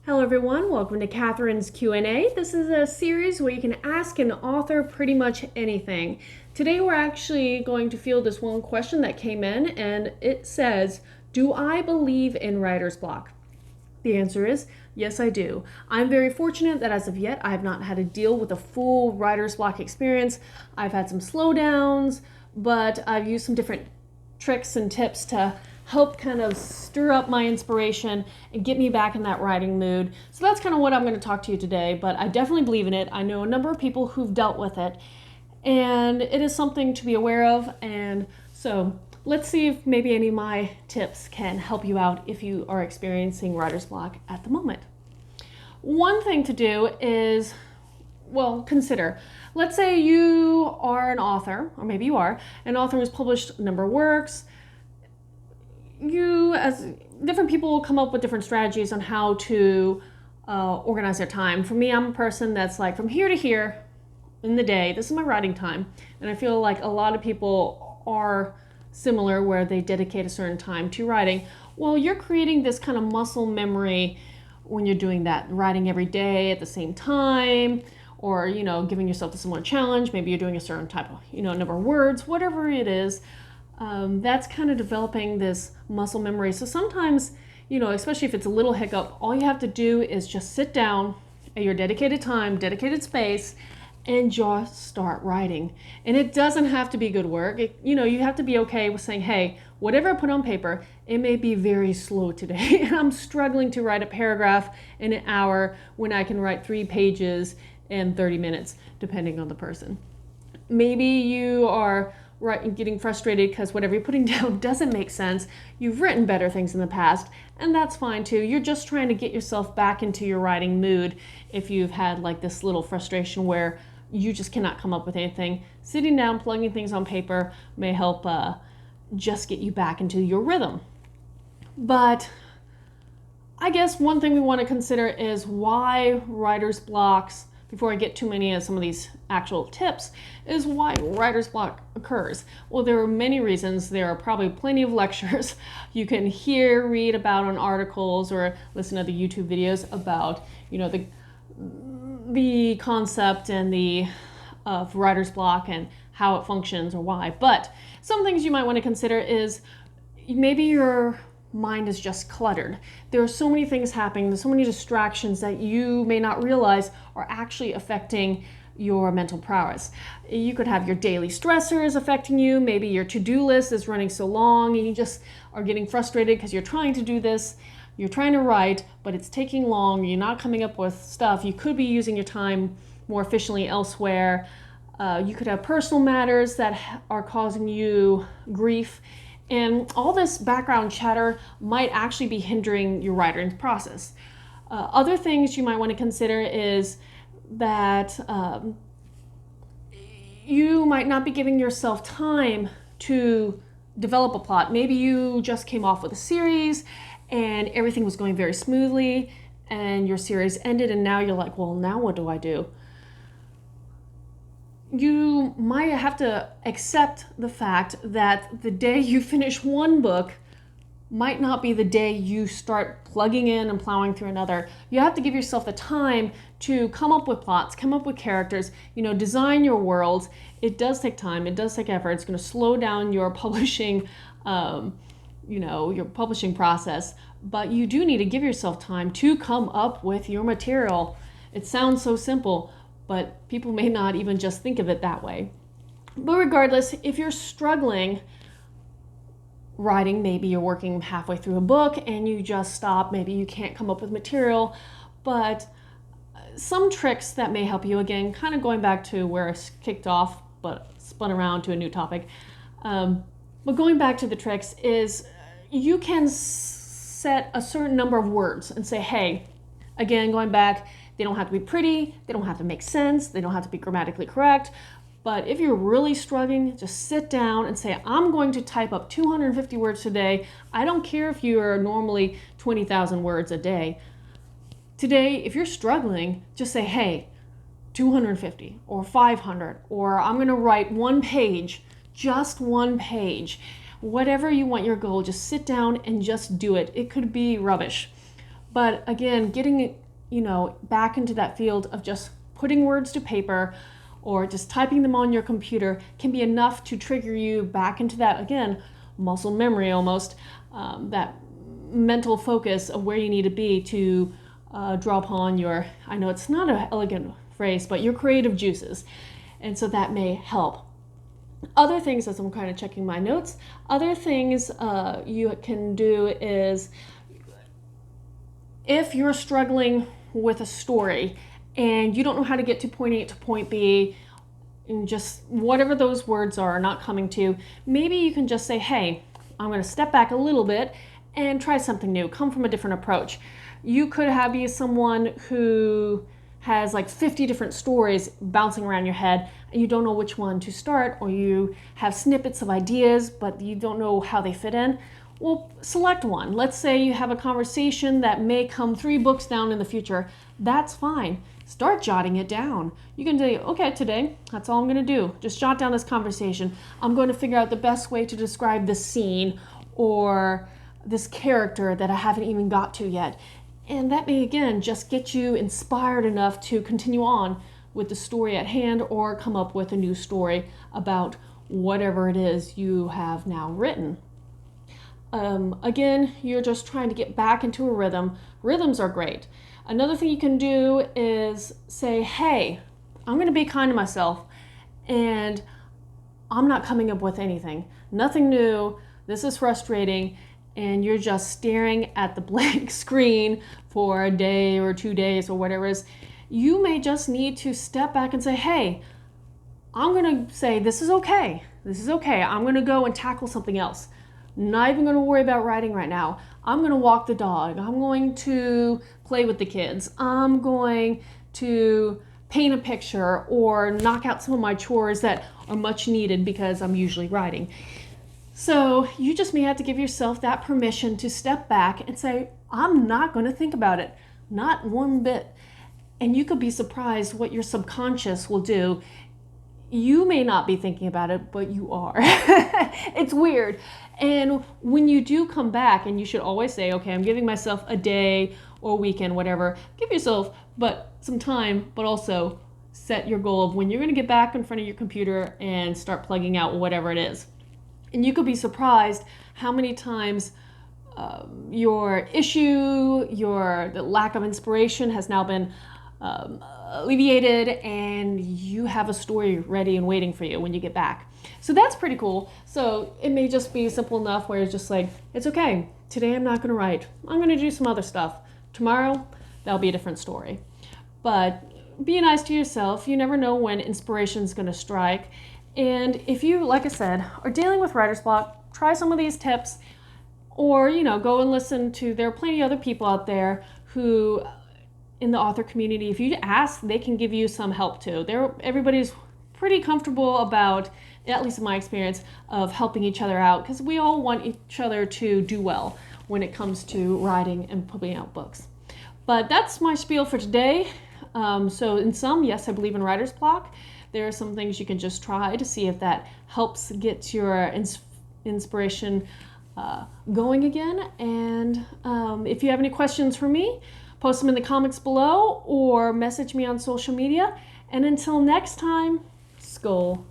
Hello everyone, welcome to Katharine's Q&A. This is a series where you can ask an author pretty much anything. Today we're actually going to field this one question that came in, and it says, do I believe in writer's block? The answer is, yes I do. I'm very fortunate that as of yet I have not had to deal with a full writer's block experience. I've had some slowdowns, but I've used some different tricks and tips to help kind of stir up my inspiration and get me back in that writing mood. So that's kind of what I'm going to talk to you today, but I definitely believe in it. I know a number of people who've dealt with it, and it is something to be aware of. And so let's see if maybe any of my tips can help you out if you are experiencing writer's block at the moment. One thing to do is, well, consider. Let's say you are an author, or maybe you are, an author who's published a number of works. As different people will come up with different strategies on how to organize their time. For me, I'm a person that's like from here to here in the day, this is my writing time. And I feel like a lot of people are similar where they dedicate a certain time to writing. Well, you're creating this kind of muscle memory when you're doing that, writing every day at the same time, or, giving yourself a similar challenge. Maybe you're doing a certain type of, number of words, whatever it is. That's kind of developing this muscle memory. So sometimes, especially if it's a little hiccup, all you have to do is just sit down at your dedicated time, dedicated space, and just start writing. And it doesn't have to be good work. You have to be okay with saying, hey, whatever I put on paper, it may be very slow today. And I'm struggling to write a paragraph in an hour when I can write 3 pages in 30 minutes, depending on the person. Maybe you are getting frustrated because whatever you're putting down doesn't make sense. You've written better things in the past, and that's fine too. You're just trying to get yourself back into your writing mood. If you've had like this little frustration where you just cannot come up with anything, sitting down, plugging things on paper may help just get you back into your rhythm. But I guess one thing we want to consider is why writer's blocks, before I get too many of some of these actual tips, is why writer's block occurs. Well, there are many reasons. There are probably plenty of lectures you can read about on articles, or listen to the YouTube videos about, the concept and of writer's block and how it functions or why. But some things you might want to consider is maybe your mind is just cluttered. There are so many things happening, there's so many distractions that you may not realize are actually affecting your mental prowess. You could have your daily stressors affecting you. Maybe your to-do list is running so long and you just are getting frustrated because you're trying to do this, you're trying to write, but it's taking long, you're not coming up with stuff. You could be using your time more efficiently elsewhere. You could have personal matters that are causing you grief. And all this background chatter might actually be hindering your writing process. Other things you might want to consider is that you might not be giving yourself time to develop a plot. Maybe you just came off with a series and everything was going very smoothly and your series ended, and now you're like, well, now what do I do? You might have to accept the fact that the day you finish one book might not be the day you start plugging in and plowing through another. You have to give yourself the time to come up with plots, come up with characters, design your world. It does take time, it does take effort. It's going to slow down your publishing, your publishing process, but you do need to give yourself time to come up with your material. It sounds so simple, but people may not even just think of it that way. But regardless, if you're struggling writing, maybe you're working halfway through a book and you just stop, maybe you can't come up with material, but some tricks that may help you, again, kind of going back to where I kicked off, but spun around to a new topic. But going back to the tricks is you can set a certain number of words and say, hey, again, going back, they don't have to be pretty, they don't have to make sense, they don't have to be grammatically correct. But if you're really struggling, just sit down and say, I'm going to type up 250 words today. I don't care if you are normally 20,000 words a day. Today, if you're struggling, just say, hey, 250 or 500, or I'm going to write 1 page, just 1 page. Whatever you want your goal, just sit down and just do it. It could be rubbish. But again, getting, back into that field of just putting words to paper or just typing them on your computer can be enough to trigger you back into that, again, muscle memory almost, that mental focus of where you need to be to draw upon your, I know it's not an elegant phrase, but your creative juices. And so that may help. Other things, as I'm kind of checking my notes, other things you can do is, if you're struggling with a story and you don't know how to get to point A to point B, and just whatever those words are not coming to, maybe you can just say, hey, I'm going to step back a little bit and try something new, come from a different approach. You could be someone who has like 50 different stories bouncing around your head and you don't know which one to start, or you have snippets of ideas but you don't know how they fit in. Well, select one. Let's say you have a conversation that may come 3 books down in the future. That's fine. Start jotting it down. You can say, okay, today, that's all I'm going to do. Just jot down this conversation. I'm going to figure out the best way to describe this scene or this character that I haven't even got to yet. And that may, again, just get you inspired enough to continue on with the story at hand or come up with a new story about whatever it is you have now written. Again, you're just trying to get back into a rhythm. Rhythms are great. Another thing you can do is say, hey, I'm going to be kind to myself and I'm not coming up with anything. Nothing new. This is frustrating. And you're just staring at the blank screen for a day or 2 days or whatever it is. You may just need to step back and say, hey, I'm going to say, this is okay. This is okay. I'm going to go and tackle something else. Not even going to worry about writing right now. I'm going to walk the dog. I'm going to play with the kids. I'm going to paint a picture or knock out some of my chores that are much needed because I'm usually writing. So you just may have to give yourself that permission to step back and say, I'm not going to think about it. Not one bit. And you could be surprised what your subconscious will do. You may not be thinking about it, but you are. It's weird. And when you do come back, and you should always say, okay, I'm giving myself a day or weekend, whatever. Give yourself some time, but also set your goal of when you're going to get back in front of your computer and start plugging out whatever it is. And you could be surprised how many times your issue, the lack of inspiration has now been alleviated, and you have a story ready and waiting for you when you get back. So that's pretty cool. So it may just be simple enough where it's just like, it's okay. Today I'm not going to write. I'm going to do some other stuff. Tomorrow, that'll be a different story. But be nice to yourself. You never know when inspiration's going to strike. And if you, like I said, are dealing with writer's block, try some of these tips, or, go and listen to, there are plenty of other people out there who, in the author community, if you ask, they can give you some help too. Everybody's pretty comfortable about, at least in my experience, of helping each other out, because we all want each other to do well when it comes to writing and putting out books. But that's my spiel for today. So in sum, yes, I believe in writer's block. There are some things you can just try to see if that helps get your inspiration going again. And if you have any questions for me, post them in the comments below or message me on social media. And until next time, Skål.